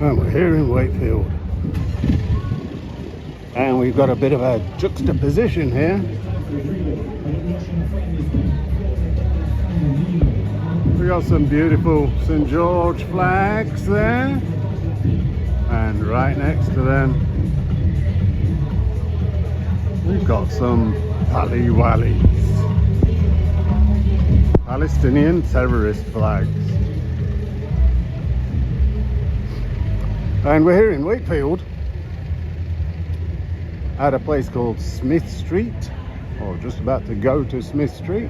And we're here in Wakefield. And we've got a bit of a juxtaposition here. We got some beautiful St. George flags there. And right next to them, we've got some Palestinian terrorist flags. And we're here in Wakefield at a place called Smith Street, or just about to go to Smith Street.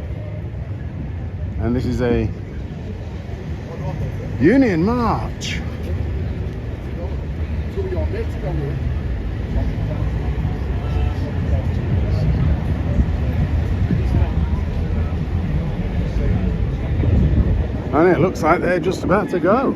And this is a Union March. And it looks like they're just about to go.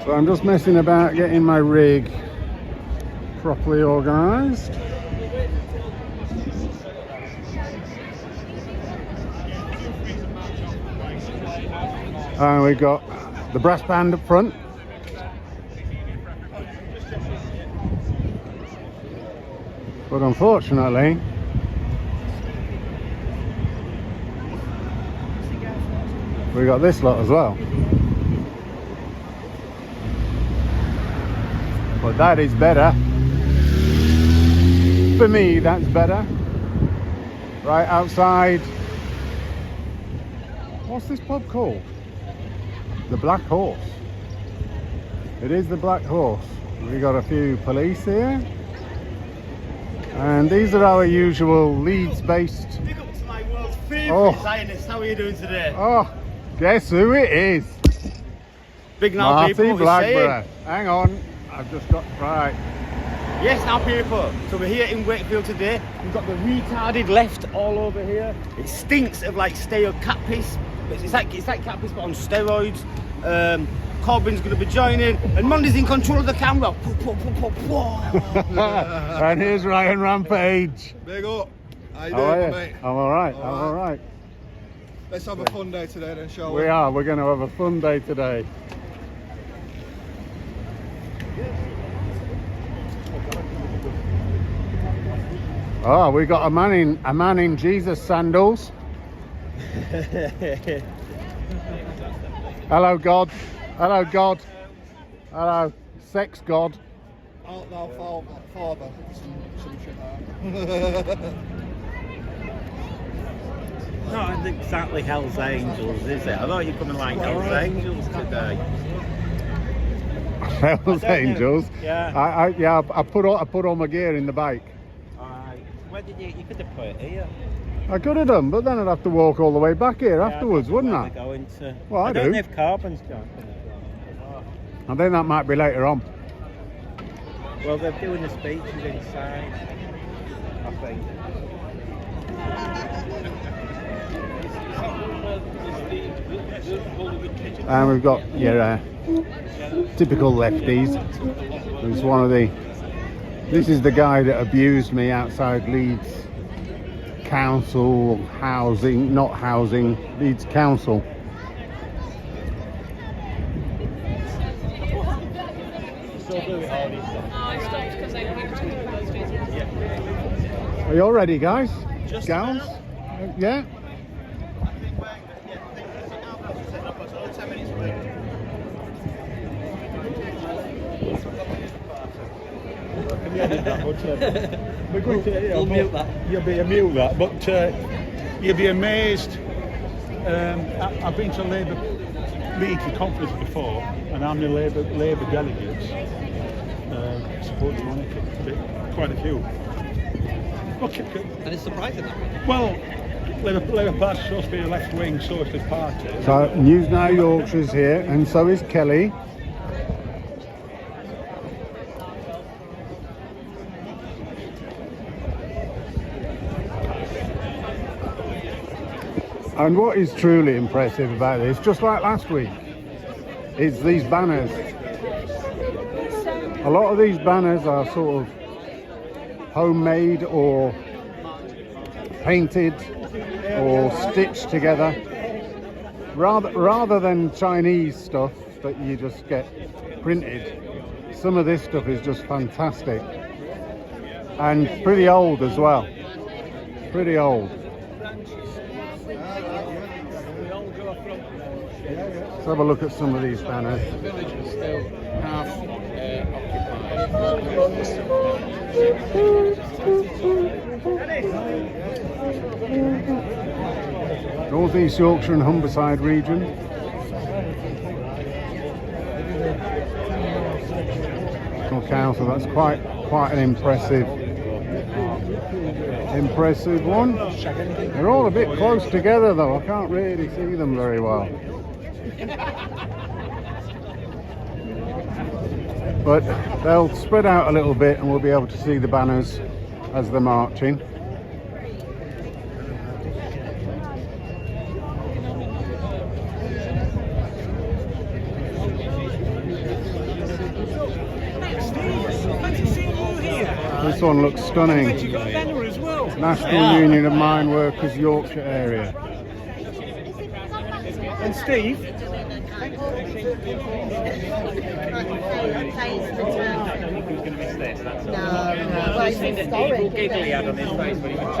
So I'm just messing about getting my rig properly organised. And we've got the brass band up front. But unfortunately, we got this lot as well. But that is better. For me, that's better. Right outside. What's this pub called? The Black Horse. It is the Black Horse. We got a few police here. And these are our usual Leeds-based. Big up to my world's favourite Zionist. How are you doing today? Oh, guess who it is? Big now, Marty people. Blackburn. Hang on, I've just got right. Yes, now, people. So we're here in Wakefield today. We've got the retarded left all over here. It stinks of like stale cat piss. It's like cat piss, but on steroids. Corbyn's going to be joining, and Monty's in control of the camera. And here's Ryan Rampage. Big up. How you doing, mate? I'm alright, I'm alright. Let's have a fun day today then, shall we? We are, we're going to have a fun day today. Oh, we got a man in Jesus sandals. Hello, God. Hello, God. Hello, sex God. Art thou father? Some shit like that. Not exactly Hell's Angels, is it? I thought you were coming like Hell's Angels today. Hell's Angels? Yeah. I put all my gear in the bike. Alright. Where did you could have put it here? I could have done, but then I'd have to walk all the way back here afterwards, wouldn't I? Going to... Well, I don't do. know if Corbyn's going. I think that might be later on. Well, they're doing the speeches inside, I think. And we've got your typical lefties. There's one of the... This is the guy that abused me outside Leeds Council housing, not housing, Leeds Council. Are you all ready, guys? Just gals? about. Yeah? We're going to, We'll mute that. Mute that, but you'll be amazed. I've been to Labour meetings and conferences before, and I'm the Labour delegates supporting monarchy. Quite a few. Okay. And it's surprising that. Well, Labour Party's supposed to be a left-wing socialist party. So News Now Yorkshire's here, and so is Kelly. And what is truly impressive about this, just like last week, is these banners. A lot of these banners are sort of homemade or painted or stitched together, rather than Chinese stuff that you just get printed. Some of this stuff is just fantastic and pretty old as well. Pretty old. Let's have a look at some of these banners. North East Yorkshire and Humberside region. Council, that's quite an impressive one. They're all a bit close together though, I can't really see them very well. But they'll spread out a little bit and we'll be able to see the banners as they're marching. This one looks stunning. National Union of Mine Workers, Yorkshire area. And Steve?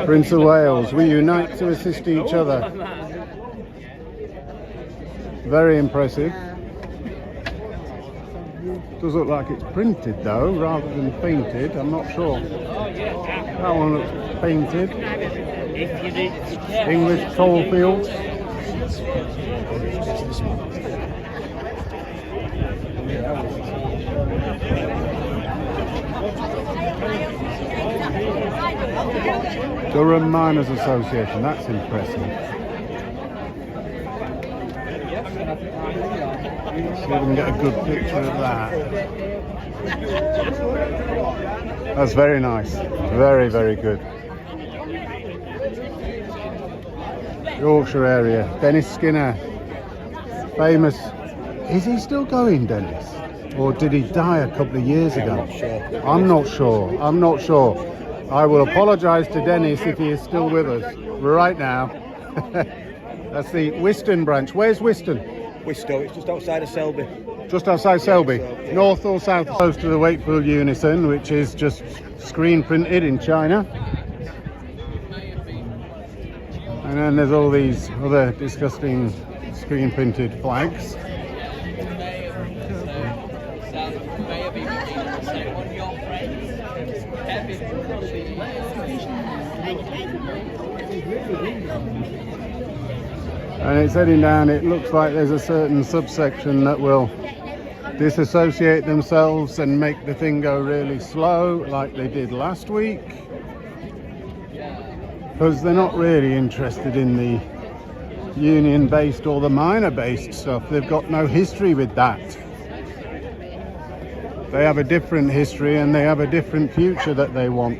Prince of Wales, we unite to assist each other. Very impressive. Does look like it's printed though, rather than painted. I'm not sure. That one looks painted. English coalfields. Durham Miners Association, that's impressive. See if we can get a good picture of that. That's very nice. Very, very good. Yorkshire area. Dennis Skinner. Famous. Is he still going, Dennis? Or did he die a couple of years ago? I'm not sure. I'm not sure. I will apologise to Dennis if he is still with us right now. That's the Wiston branch. Where's Wiston? Wistow, it's just outside of Selby. Just outside Selby. North or south? Close to the Wakefield Unison, which is just screen printed in China. And then there's all these other disgusting screen printed flags. And it's heading down, it looks like there's a certain subsection that will disassociate themselves and make the thing go really slow like they did last week, because they're not really interested in the union based or the miner based stuff. They've got no history with that. They have a different history and they have a different future that they want.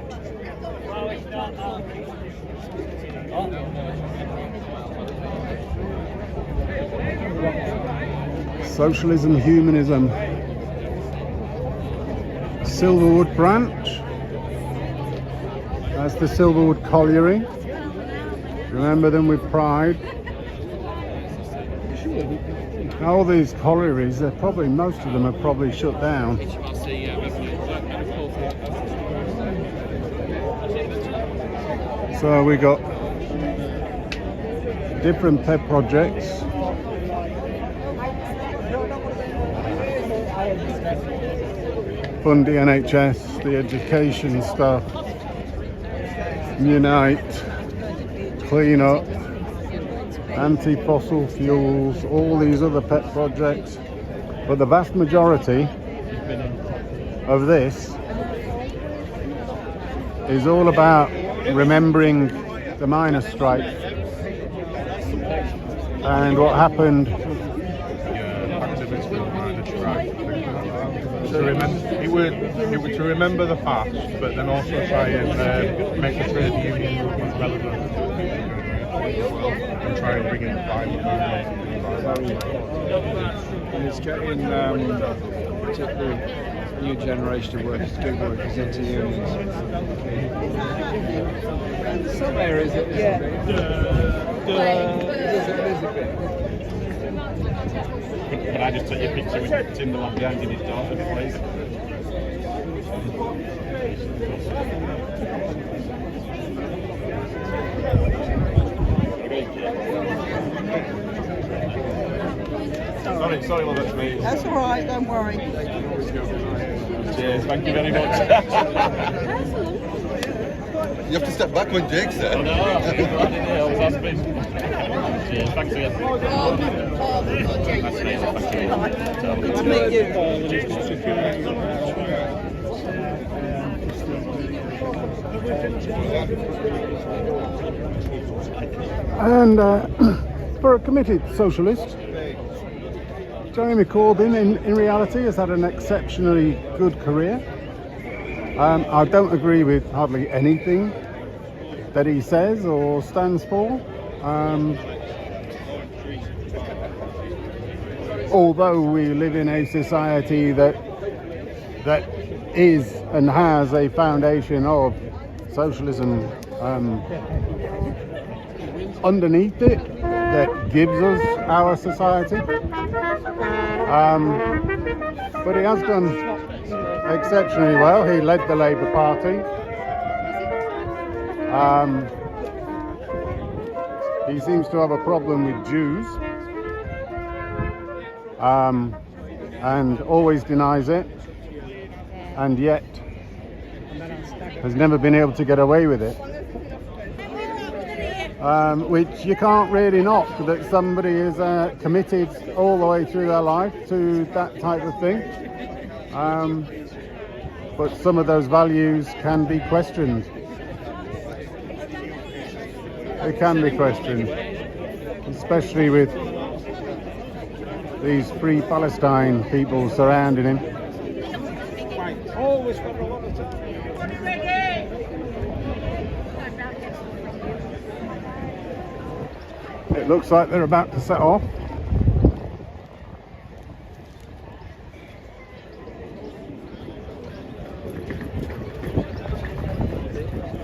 Socialism, humanism. Silverwood branch. That's the Silverwood Colliery. Remember them with pride. All these collieries, they're probably, most of them are probably shut down. So we got different pet projects. Fund the NHS, the education stuff, Unite, Clean Up, anti-fossil fuels, all these other pet projects. But the vast majority of this is all about remembering the miners' strike and what happened. It would to remember the past, but then also try and make the trade union movement relevant and try and bring in violent movements. And it's getting particularly new generation of workers, good workers into unions. Some areas it is a bit. There's a bit. Can I just take your picture with Timberland behind his daughter, please? Sorry, love, that's me. That's all right, don't worry. Cheers, thank you very much. You have to step back when Jake's there. I know, I always has been. Cheers, thanks again. That's amazing, thank you. Good to meet you. And for a committed socialist, Jeremy Corbyn in reality has had an exceptionally good career. I don't agree with hardly anything that he says or stands for. Although we live in a society that is and has a foundation of socialism underneath it that gives us our society. But he has done exceptionally well. He led the Labour Party. He seems to have a problem with Jews, and always denies it, and yet has never been able to get away with it. Which you can't really knock, that somebody is committed all the way through their life to that type of thing. But some of those values can be questioned. They can be questioned, especially with these free Palestine people surrounding him. Always It looks like they're about to set off.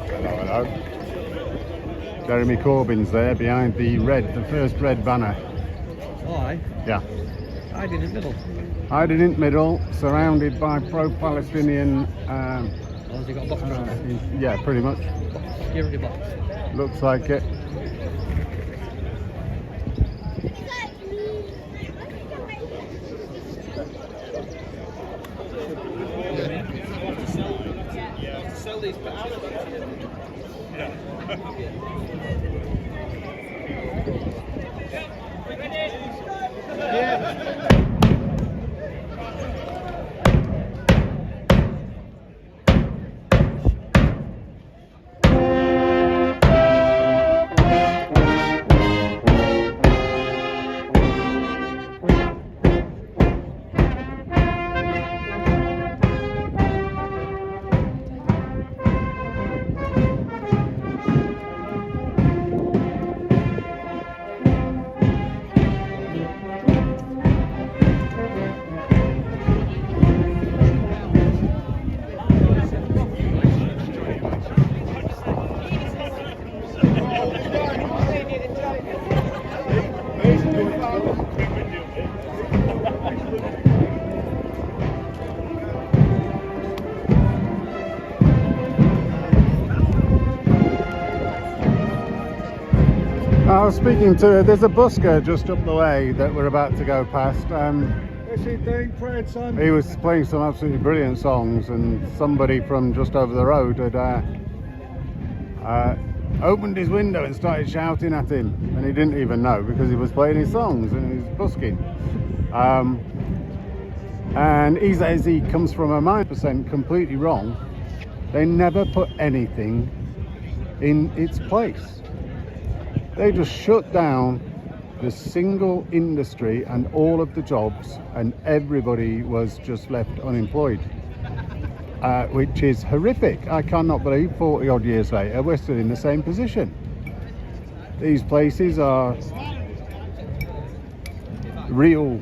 Hello. Jeremy Corbyn's there behind the first red banner. Oh, aye. Yeah. Hiding in the middle. Hiding in the middle, surrounded by pro-Palestinian. Has he got a box around it? Yeah, pretty much. Security box. Looks like it. I was speaking to, there's a busker just up the way that we're about to go past. Is he doing Pride Son? He was playing some absolutely brilliant songs, and somebody from just over the road had opened his window and started shouting at him, and he didn't even know because he was playing his songs and he was busking. And he says he comes from a 9% completely wrong. They never put anything in its place. They just shut down the single industry and all of the jobs, and everybody was just left unemployed, which is horrific. I cannot believe 40 odd years later we're still in the same position. These places are real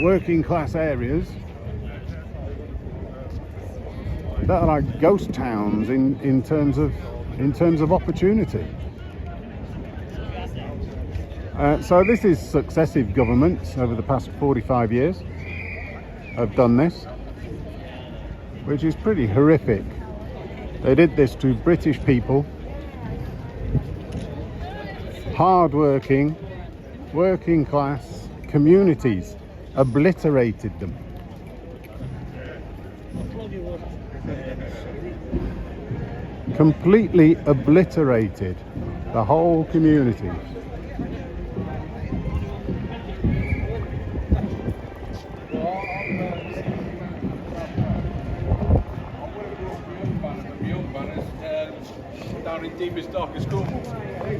working class areas, that are like ghost towns in terms of opportunity. So this is successive governments over the past 45 years have done this, which is pretty horrific. They did this to British people, hard-working, working class communities, obliterated them. Completely obliterated the whole community. Down in deepest, darkest Cornwall. You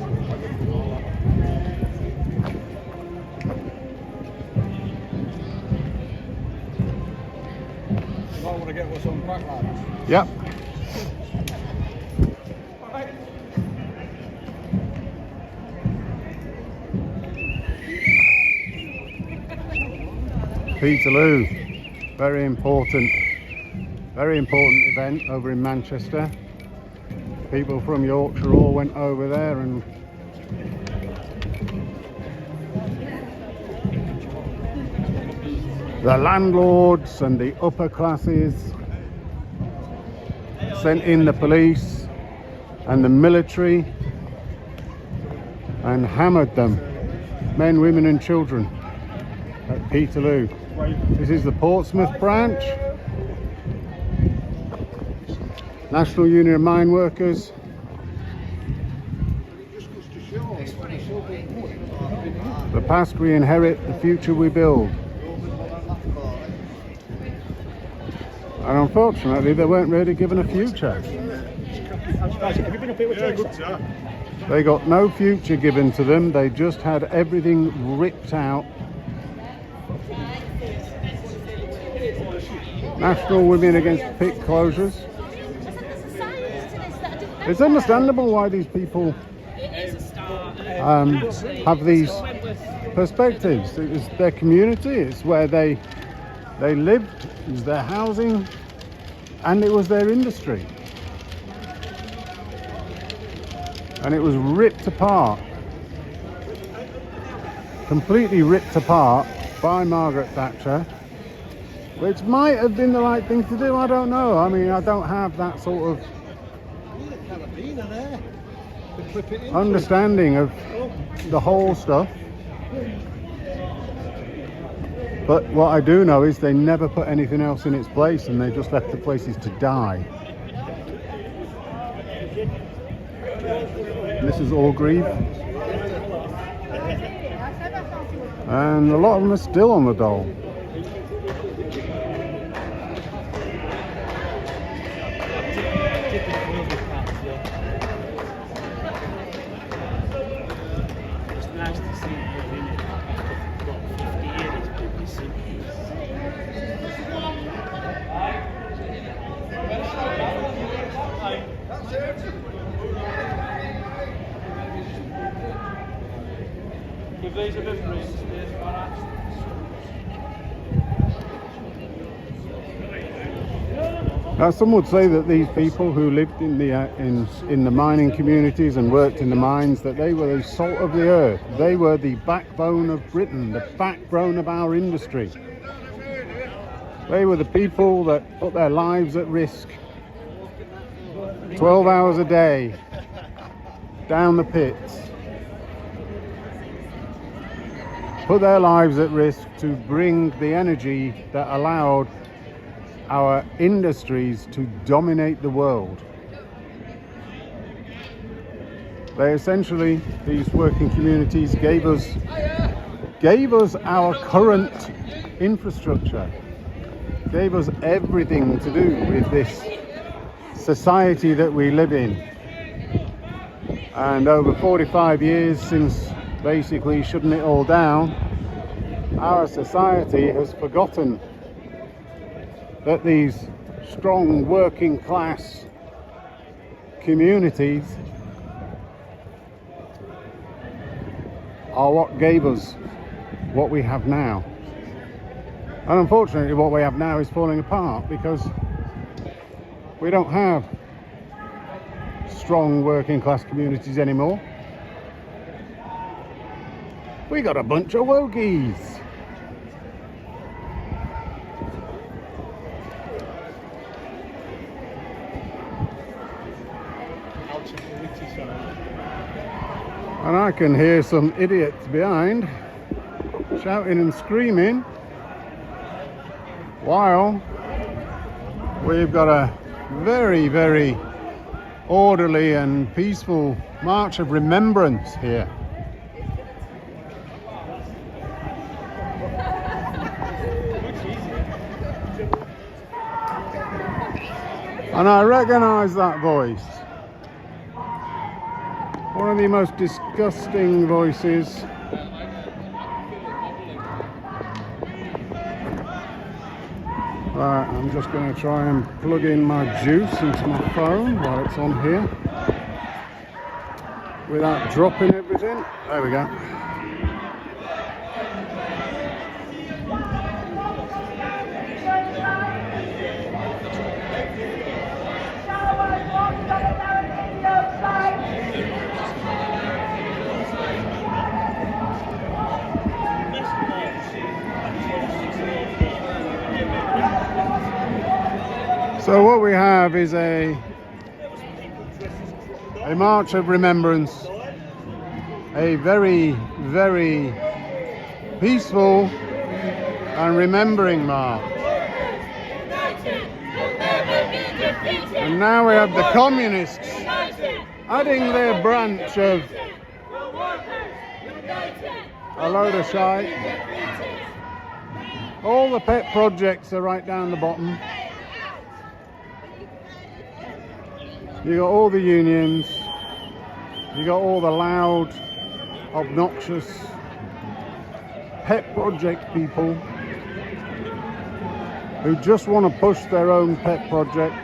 might want to get what's on backline. Yep. Peterloo, very important event over in Manchester. People from Yorkshire all went over there, and the landlords and the upper classes sent in the police and the military and hammered them, men, women and children, at Peterloo. This is the Portsmouth branch. National Union of Mine Workers. The past we inherit, the future we build. And unfortunately, they weren't really given a future. They got no future given to them. They just had everything ripped out. National Women Against Pit Closures. It's understandable why these people have these perspectives. It was their community, it's where they lived, it was their housing, and it was their industry. And it was ripped apart, completely ripped apart by Margaret Thatcher, which might have been the right thing to do, I don't know. I mean, I don't have that sort of understanding of the whole stuff, but what I do know is they never put anything else in its place, and they just left the places to die. And this is Orgreave, and a lot of them are still on the dole. Now, some would say that these people who lived in the mining communities and worked in the mines, that they were the salt of the earth. They were the backbone of Britain, the backbone of our industry. They were the people that put their lives at risk, 12 hours a day, down the pits. Put their lives at risk to bring the energy that allowed our industries to dominate the world. They essentially, these working communities, gave us our current infrastructure, gave us everything to do with this society that we live in. And over 45 years since basically shutting it all down, our society has forgotten that these strong working class communities are what gave us what we have now. And unfortunately, what we have now is falling apart, because We don't have strong working class communities anymore. We got a bunch of wokies. And I can hear some idiots behind shouting and screaming while we've got a very, very orderly and peaceful march of remembrance here. And I recognise that voice. One of the most disgusting voices Right, I'm just going to try and plug in my juice into my phone while it's on here without dropping everything. There we go. So what we have is a march of remembrance, a very, very peaceful and remembering march. And now we have the communists adding their branch of a load of shite. All the pet projects are right down the bottom. You got all the unions, you got all the loud, obnoxious pet project people who just want to push their own pet project.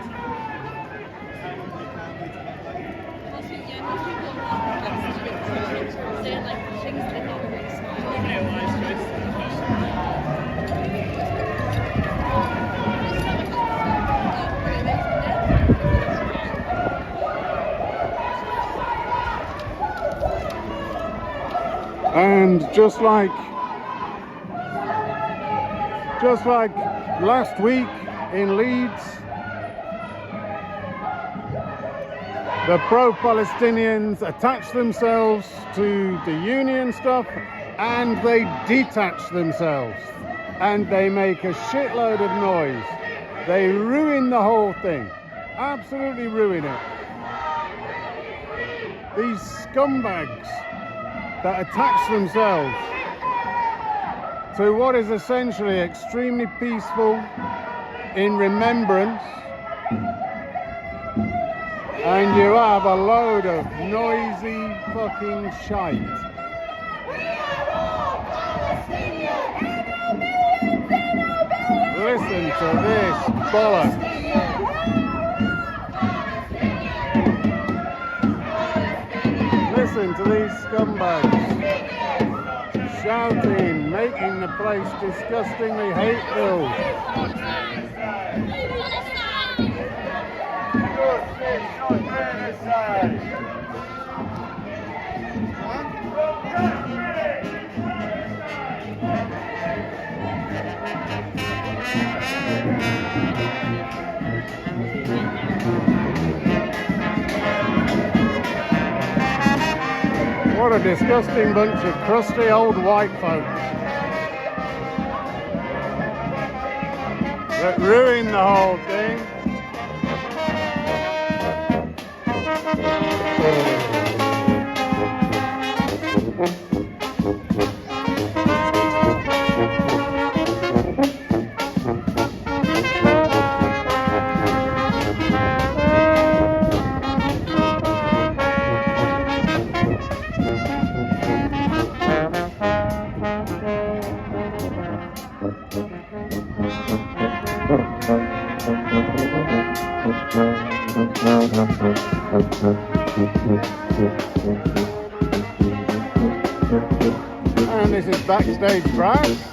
And just like last week in Leeds, the pro-Palestinians attach themselves to the union stuff and they detach themselves and they make a shitload of noise. They ruin the whole thing, absolutely ruin it. These scumbags that attach themselves to what is essentially extremely peaceful in remembrance, and you have a load of noisy fucking shite. Listen to this bollocks. Listen to these scumbags shouting, making the place disgustingly hate-filled. What a disgusting bunch of crusty old white folks that ruin the whole thing. And this is backstage brass.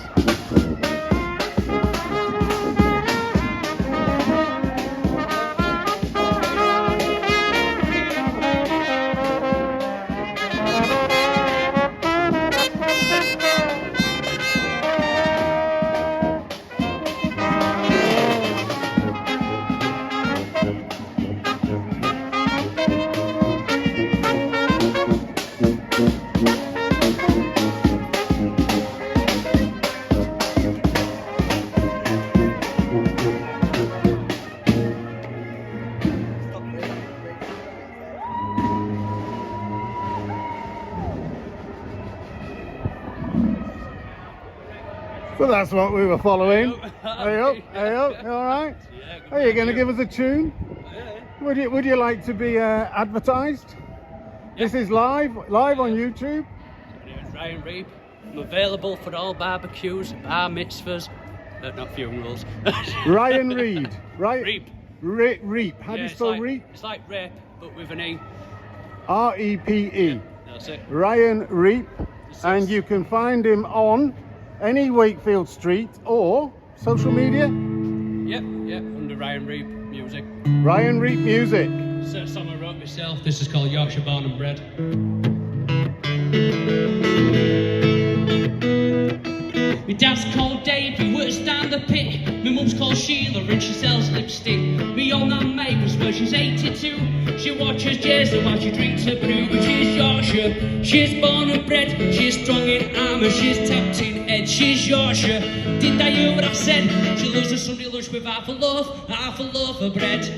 So that's what we were following. Hey up, you all right? Are you going to give us a tune? Would you like to be advertised? This is live on YouTube. My name is Ryan Reap. I'm available for all barbecues, bar mitzvahs, not funerals. Ryan Reed, right? Reap. Reap. How do you spell Reap? It's like rape, but with an E. R-E-P-E. That's it. Ryan Reap, and you can find him on any Wakefield street or social media. Yep, under Ryan Reap Music. Ryan Reap Music. It's a song I wrote myself. This is called Yorkshire Born and Bred. My dad's called Dave, he works down the pit. My mum's called Sheila and she sells lipstick. My old nan Mavis, well she's 82. She watches Jason while she drinks her brew. But she's Yorkshire, she's born and bred. She's strong in arm and she's tapped in head. She's Yorkshire, did I hear what I said? She loves a Sunday lunch with half a loaf of bread.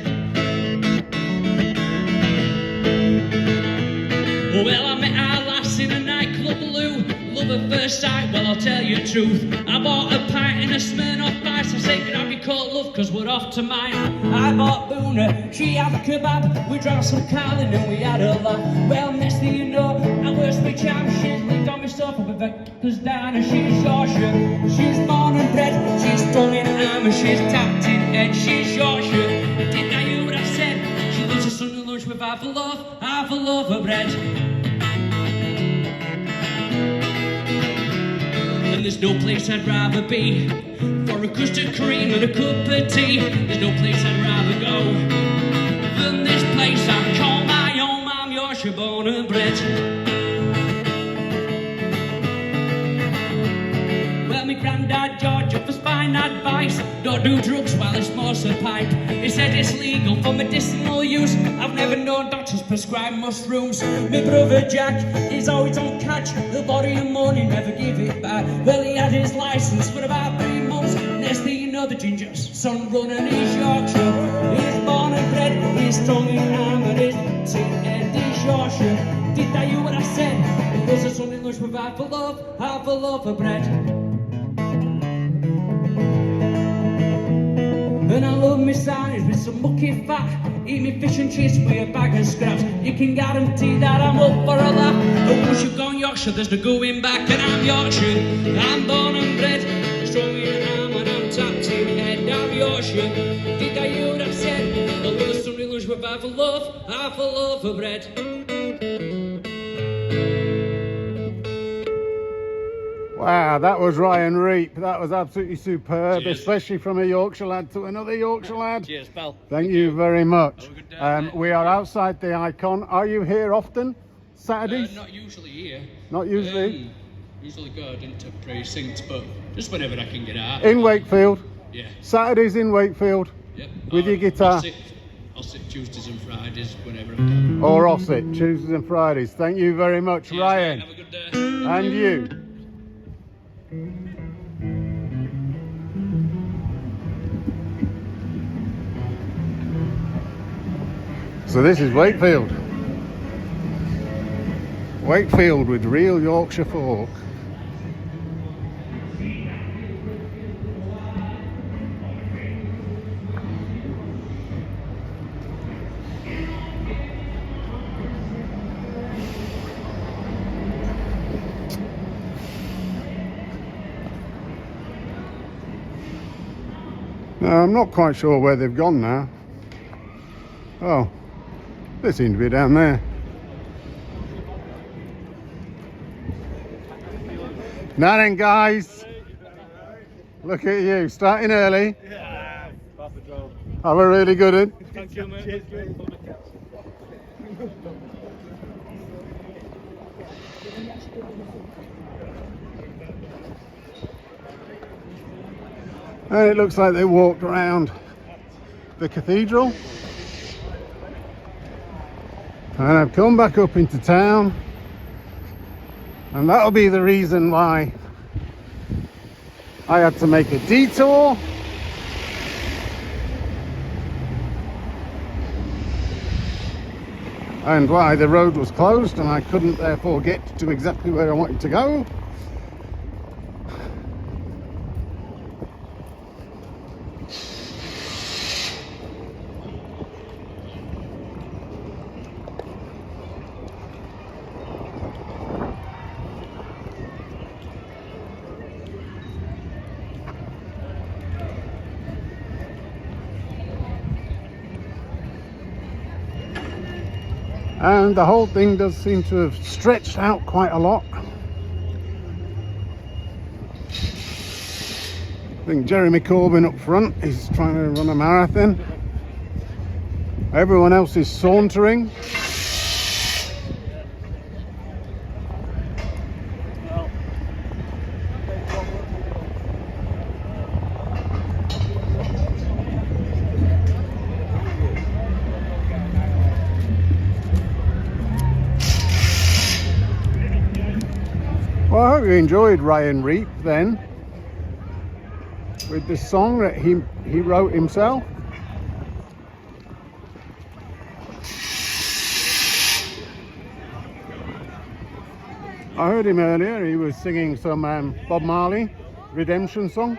Well, I met our lass in a nightclub, Lou. Love at first sight, well, I'll tell you the truth. I bought a pint and a Smirnoff Ice. I said, grab your coat, love, cause we're off to mine. I bought Boona, she had a kebab. We drank some Carlin and we had a laugh. Well, next thing you know, I was my jam. She's licked on my sofa with her kickers down. And she's Yorkshire, she's born and bred. She's strong in arm and she's tapped in head. She's Yorkshire, did I hear what I said? She loves a Sunday lunch with half a loaf of bread. And there's no place I'd rather be for a custard cream and a cup of tea. There's no place I'd rather go than this place I call my home. I'm Yorkshire born and bred. Well, my granddad George offers fine advice. Don't do drugs while he smokes a pipe. He said it's legal for medicinal use. I've never known doctors prescribe mushrooms. My brother Jack is always on catch. He'll borrow your money, never give it back. Well, he had his license for about 3 months. Next thing you know, the ginger's son running. He's Yorkshire, he's born and bred. He's strong in arm and he's tin head. He's Yorkshire, did I hear what I said? It was a Sunday lunch with half a loaf of bread. And I love me sandwich with some mucky fat. Eat me fish and chips with a bag of scraps. You can guarantee that I'm up for a laugh. And once you've gone Yorkshire, there's no going back. And I'm Yorkshire, I'm born and bred. Strong in arm and I'm tapped in head. I'm Yorkshire, did I hear what I said? I love a Sunday lunch with half a loaf of bread. Wow, that was Ryan Reap. That was absolutely superb, especially from a Yorkshire lad to another Yorkshire lad. Cheers, pal. Thank you very much. Have a good day, we are outside the Icon. Are you here often? Saturdays? Not usually here. Not usually? Usually go into precinct, but just whenever I can get out. In Wakefield? Yeah. Saturdays in Wakefield? Yep. With your guitar? I'll sit Tuesdays and Fridays whenever I can. Or Ossett, Tuesdays and Fridays. Thank you very much, Cheers, Ryan. Mate. Have a good day. And you. So this is Wakefield. Wakefield with real Yorkshire folk. Now, I'm not quite sure where they've gone now. Oh, they seem to be down there. Now then, guys, look at you, starting early. Yeah, Have a really good one. thank you, mate. And it looks like they walked around the cathedral. And I've come back up into town. And that'll be the reason why I had to make a detour. And why the road was closed and I couldn't therefore get to exactly where I wanted to go. And the whole thing does seem to have stretched out quite a lot. I think Jeremy Corbyn up front is trying to run a marathon. Everyone else is sauntering. Well, I hope you enjoyed Ryan Reap then, with this song that he wrote himself. I heard him earlier, he was singing some Bob Marley Redemption song,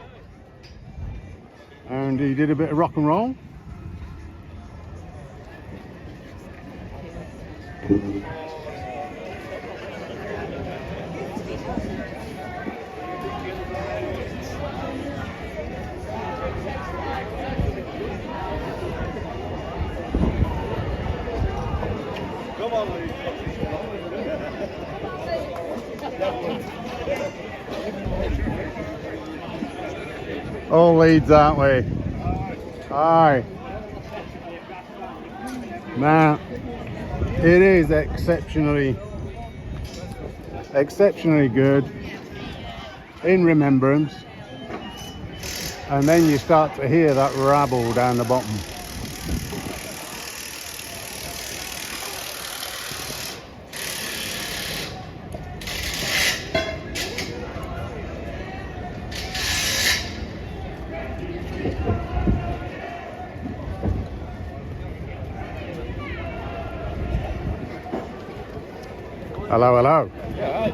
and he did a bit of rock and roll. All Leeds, aren't we? Aye. Now, it is exceptionally good in Remembrance, and then you start to hear that rabble down the bottom. Hello, hello. Yeah, hi.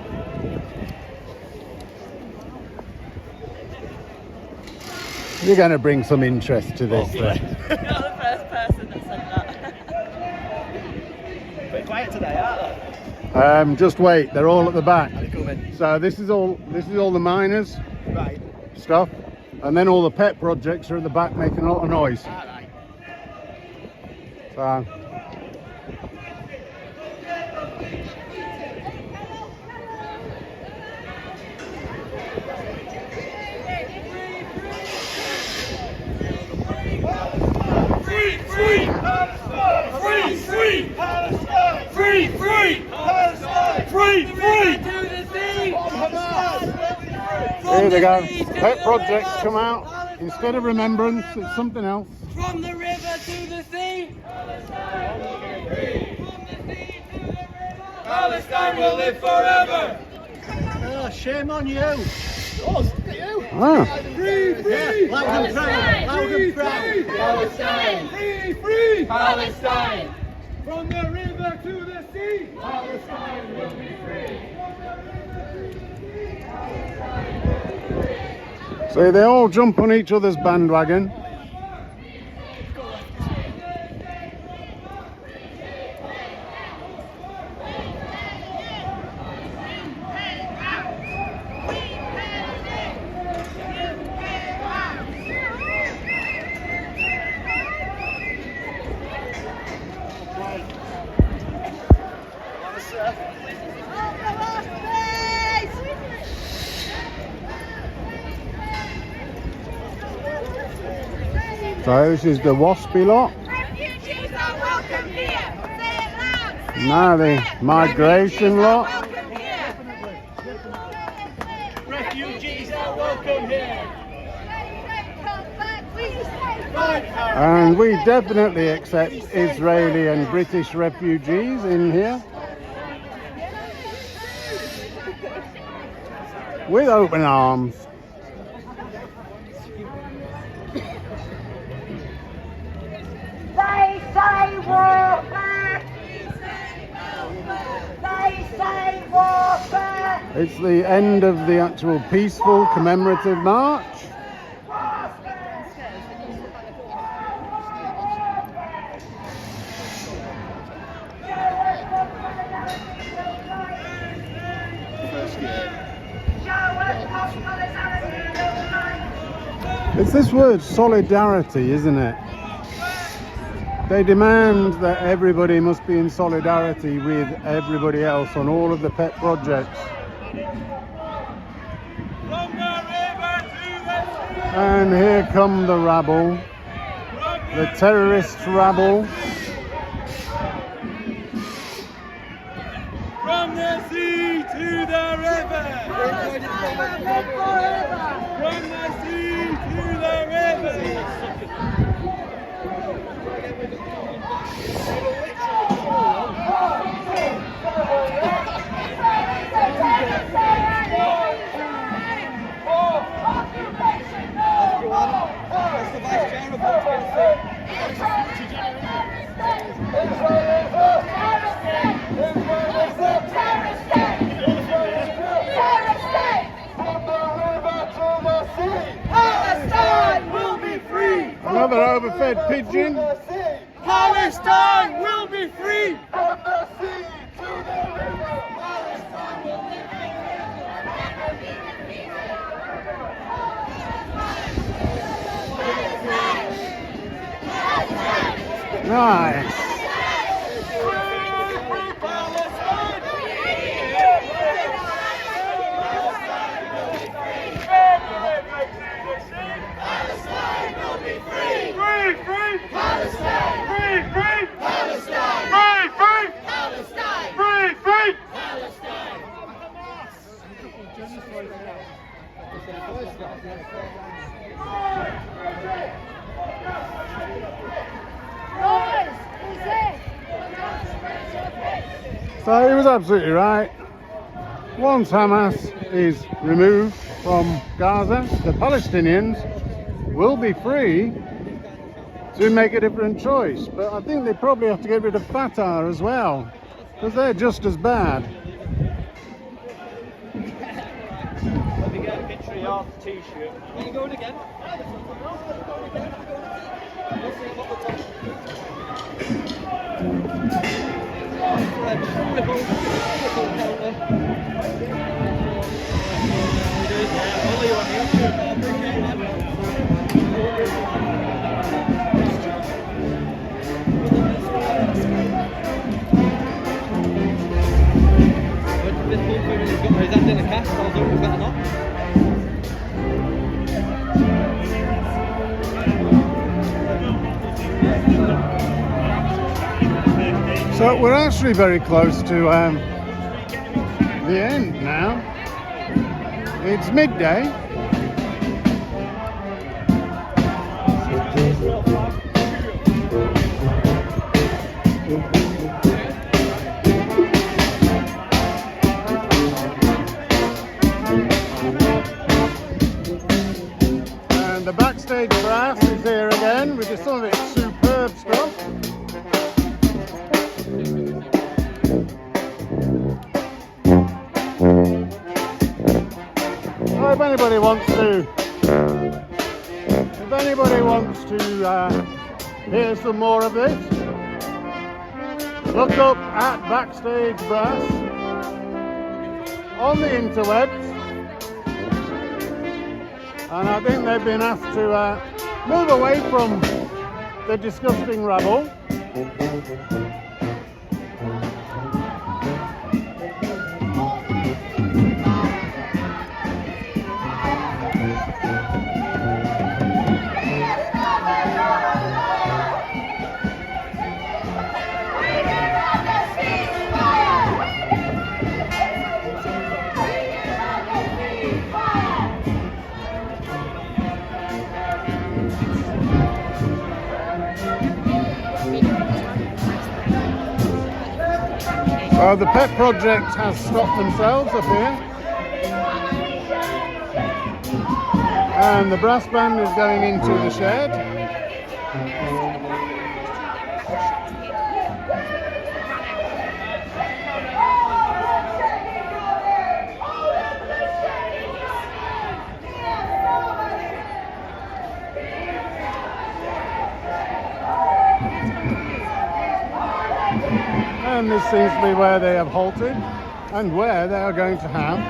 You're going to bring some interest to this then. You're not the first person that said that. Bit quiet today, aren't they? Just wait, they're all at the back. Are they coming? So this is all the miners Right. stuff, and then all the pet projects are at the back making a lot of noise. Alright. So Free Palestine! Free Palestine! Free Palestine! Free to the sea! here they go. Pet projects come out. Instead of Remembrance, it's something else. From the river to the sea! Palestine will live forever! Oh, shame on you. Oh, look at you. Ah. Free! Yeah, loud and proud. Loud and proud. Palestine! Free! Palestine! From the river to the sea. Palestine will be free! So they all jump on each other's bandwagon. So this is the waspy lot. Refugees are welcome here. Say it loud. Now the migration lot. Refugees are welcome here. And we definitely accept Israeli and British refugees in here. With open arms. They say warfare. They say warfare. It's the end of the actual peaceful commemorative march. It's this word solidarity, isn't it? They demand that everybody must be in solidarity with everybody else on all of the pet projects. And here come the rabble, the terrorist rabble. From the sea to the river. From the sea to the river. Palestine will be free. Another overfed pigeon. Palestine will be free. From the sea to the river. Palestine will be free. Nice. So he was absolutely right. Once Hamas is removed from Gaza, the Palestinians will be free to make a different choice. But I think they probably have to get rid of Fatah as well, because they're just as bad. Let me get a picture of your t-shirt. Where you going again? This bullfighter has got his hand in a cast, I'll do it better not. So we're actually very close to the end now. It's midday. And the backstage brass is here again with some of its superb stuff. So if anybody wants to hear some more of this, look up at Backstage Brass on the interwebs, and I think they've been asked to move away from the disgusting rabble. The pet project has stopped themselves up here, and the brass band is going into the shed. And this seems to be where they have halted and where they are going to have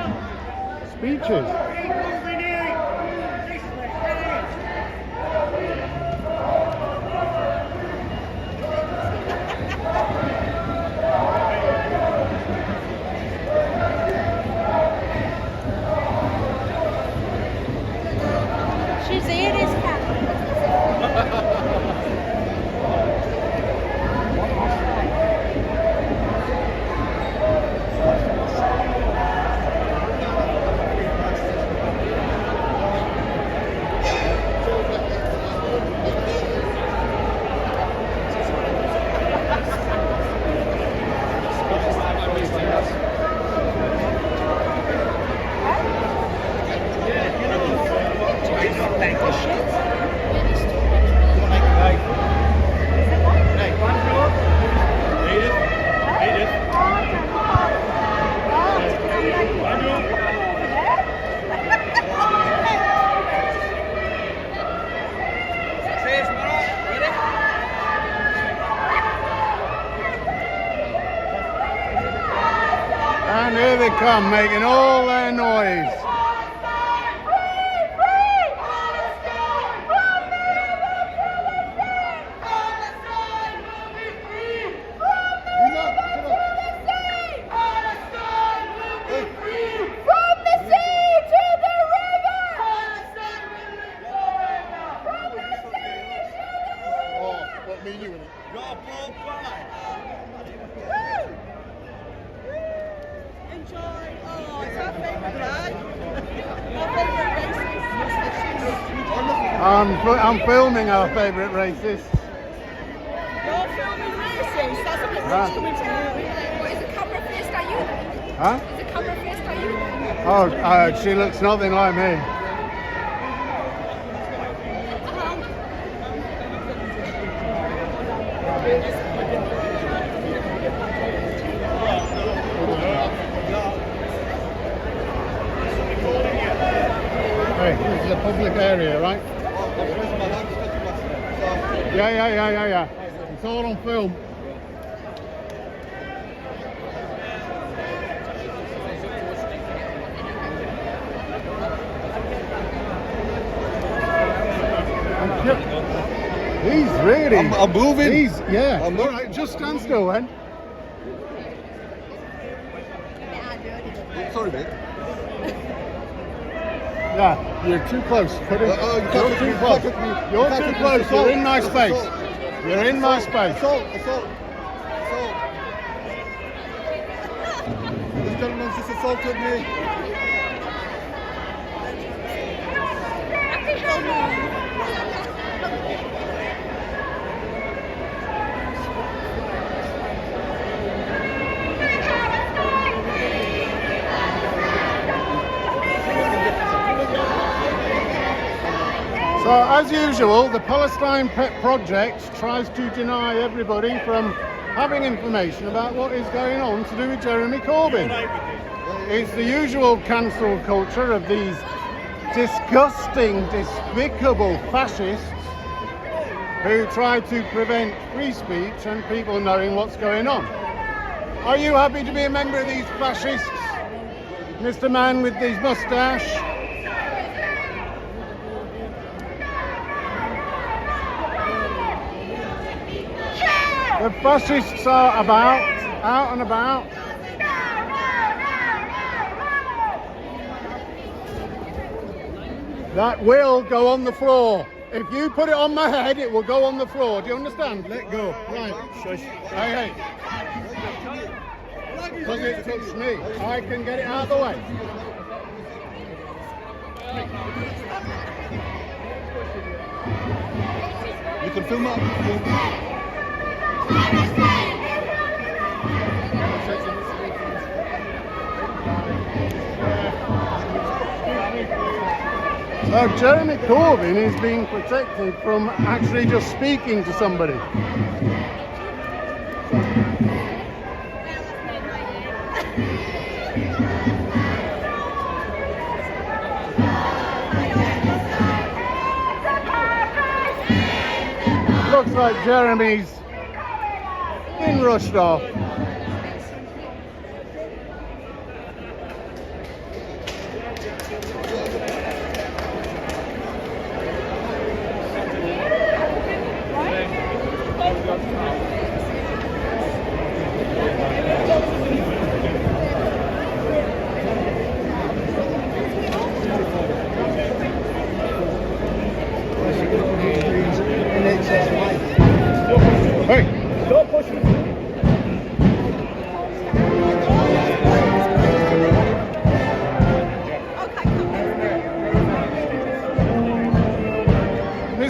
speeches. his ear is And here they come, making all their noise. I'm filming our favourite racist. You're filming racist? That's a bit rich coming to you. What, is the camera faced at you then? Huh? Is the camera faced at you then? Oh, she looks nothing like me. Hey, this is a public area, right? Yeah. It's all on film. He's really... I'm moving. Yeah. I'm all right, just stand still then. Sorry, mate. Yeah, you're too close. You're too close. You're too close. You're in my space. You're in my space. Assault. This gentleman just assaulted me. So, as usual, the Palestine Pet Project tries to deny everybody from having information about what is going on to do with Jeremy Corbyn. It's the usual cancel culture of these disgusting, despicable fascists who try to prevent free speech and people knowing what's going on. Are you happy to be a member of these fascists, Mr. Man with his moustache? The fascists are out and about. That will go on the floor. If you put it on my head, it will go on the floor. Do you understand? Let go. Right. Shush. Hey. Because it touched me. I can get it out of the way. You can film that. So Jeremy Corbyn is being protected from actually just speaking to somebody. Looks like Jeremy's been rushed off.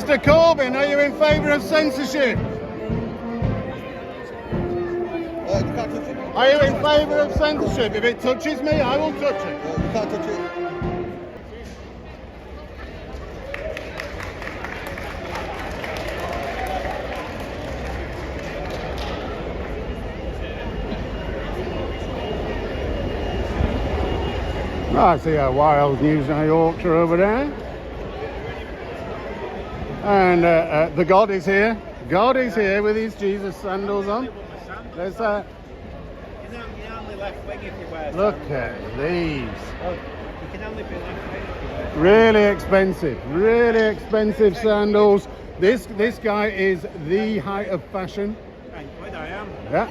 Mr. Corbyn, are you in favour of censorship? You can't touch it. Are you in favour of censorship? If it touches me, I will touch it. You can't touch it. I see a wild News Now Yorkshire over there. And the God is here. God is here with his Jesus sandals on. There's You only left wing if you wear look at these. You can only be left wing if you wear Really expensive sandals. This guy is the height of fashion. Thank God I am. Yeah.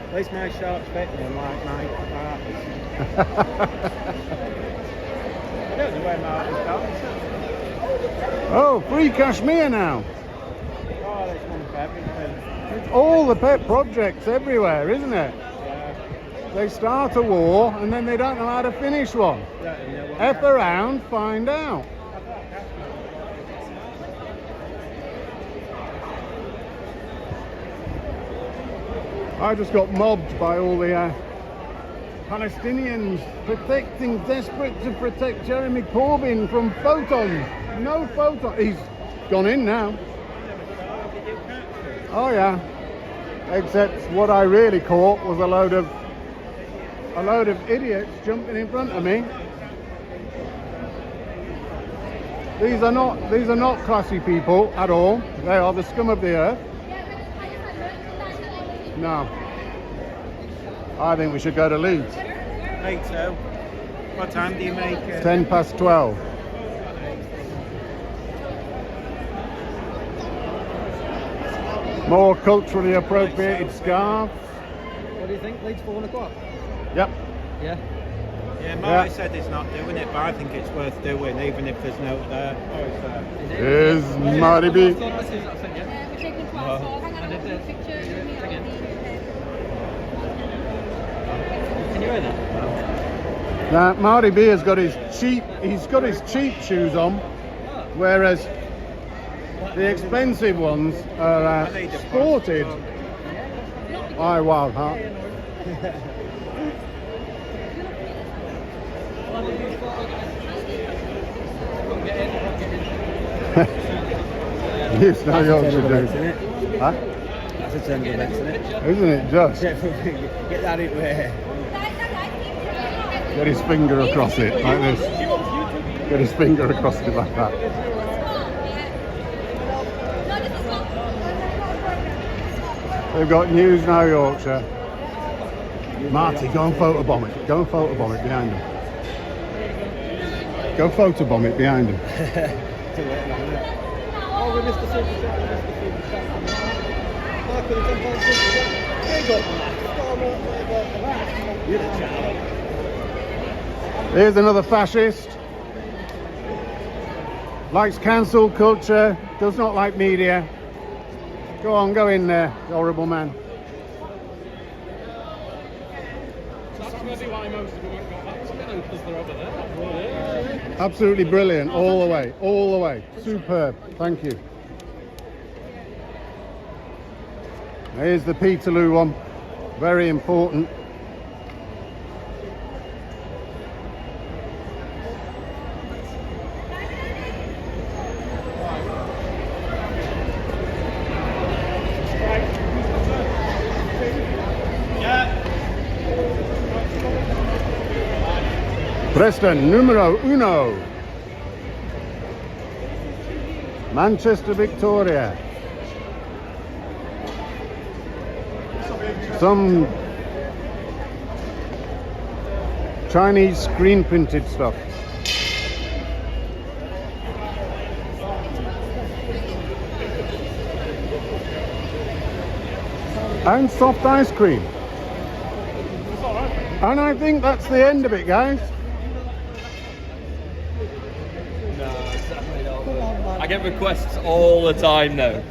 At least my shorts fit me like my artist. I don't know where my artist gone. Oh, free cashmere now. Oh, there's one for everything. It's all the pet projects everywhere, isn't it? Yeah. They start a war and then they don't know how to finish one. F around, find out. I just got mobbed by all the Palestinians desperate to protect Jeremy Corbyn from photons. No photon. He's gone in now. Oh yeah. Except what I really caught was a load of idiots jumping in front of me. These are not classy people at all. They are the scum of the earth. No. I think we should go to Leeds. Me too. What time do you make it? 12:10. More culturally appropriated scarves. What do you think? Leeds for 1 o'clock? Yep. Yeah. Yeah, Marty said he's not doing it, but I think it's worth doing, even if there's no there. Oh, it's there. Here's Marty B. We're taking 12, so hang on, I'll take a picture. Can you hear that? Now Marty B has got his cheap shoes on, whereas the expensive ones are sported by Wild Heart. Yes, now Yorkshire do. Huh? That's a turn of events, isn't it? Isn't it just? Get that in there. Get his finger across it like this. Get his finger across it like that. They've got News Now Yorkshire. Marty, go and photobomb it. Go and photobomb it behind him. Go photobomb it behind him. Oh, we missed the super chat. Here's another fascist. Likes cancel culture, does not like media. Go on, go in there, horrible man. That's maybe why most of them haven't got back to them, because they're over there. Absolutely brilliant, all the way, all the way. Superb, thank you. Here's the Peterloo one, very important. Preston, numero uno. Manchester, Victoria. Some Chinese screen printed stuff. And soft ice cream. And I think that's the end of it, guys. I get requests all the time now.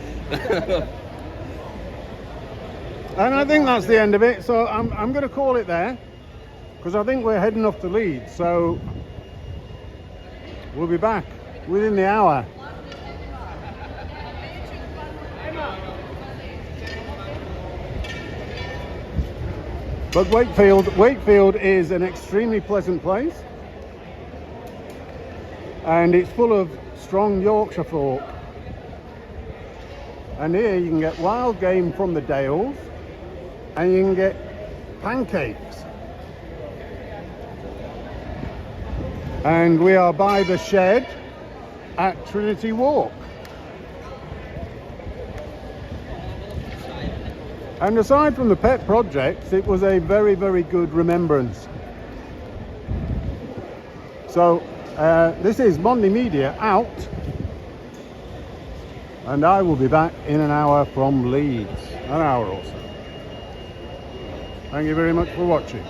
And I think that's the end of it. So I'm going to call it there, because I think we're heading off to Leeds. So we'll be back within the hour. But Wakefield is an extremely pleasant place, and it's full of strong Yorkshire folk. And here you can get wild game from the Dales, and you can get pancakes. And we are by the shed at Trinity Walk. And aside from the pet projects, it was a very, very good remembrance. So this is Monday Media out, and I will be back in an hour from Leeds, an hour or so. Thank you very much for watching.